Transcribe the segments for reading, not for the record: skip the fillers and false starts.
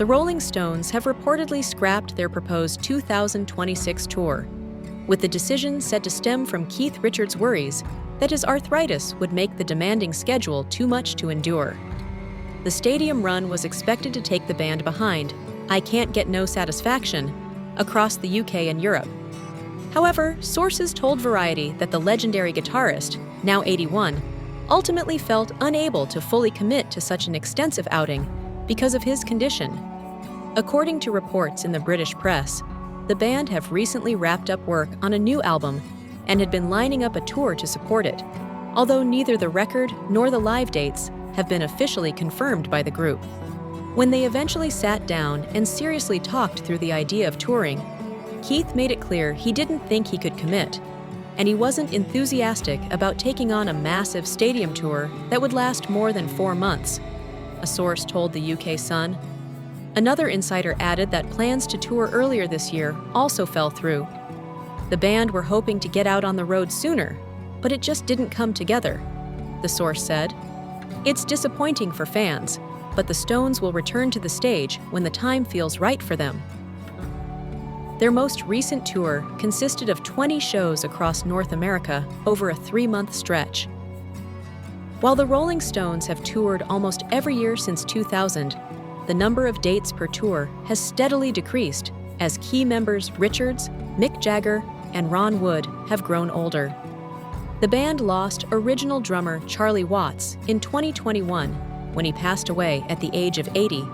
Rolling Stones have reportedly scrapped their proposed 2026 tour, with the decision said to stem from Keith Richards' worries that his arthritis would make the demanding schedule too much to endure. The stadium run was expected to take the band behind I Can't Get No Satisfaction across the UK and Europe. However, sources told Variety that the legendary guitarist, now 81, ultimately felt unable to fully commit to such an extensive outing because of his condition. According to reports in the British press, the band have recently wrapped up work on a new album and had been lining up a tour to support it, although neither the record nor the live dates have been officially confirmed by the group. When they eventually sat down and seriously talked through the idea of touring, Keith made it clear he didn't think he could commit, and he wasn't enthusiastic about taking on a massive stadium tour that would last more than 4 months, a source told the UK Sun. Another insider added that plans to tour earlier this year also fell through. The band were hoping to get out on the road sooner, but it just didn't come together, the source said. It's disappointing for fans, but the Stones will return to the stage when the time feels right for them. Their most recent tour consisted of 20 shows across North America over a 3-month stretch. While the Rolling Stones have toured almost every year since 2000, the number of dates per tour has steadily decreased as key members Richards, Mick Jagger, and Ron Wood have grown older. The band lost original drummer Charlie Watts in 2021 when he passed away at the age of 80.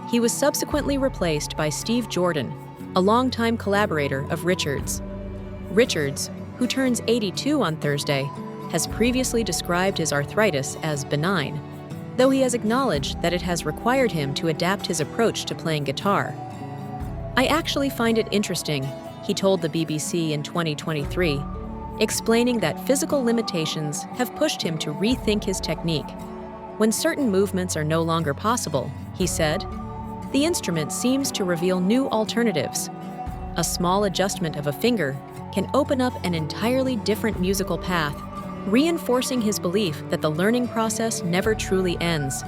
He was subsequently replaced by Steve Jordan, a longtime collaborator of Richards. Richards, who turns 82 on Thursday, has previously described his arthritis as benign, though he has acknowledged that it has required him to adapt his approach to playing guitar. "I actually find it interesting," he told the BBC in 2023, explaining that physical limitations have pushed him to rethink his technique. "When certain movements are no longer possible," he said, "the instrument seems to reveal new alternatives. A small adjustment of a finger can open up an entirely different musical path," reinforcing his belief that the learning process never truly ends.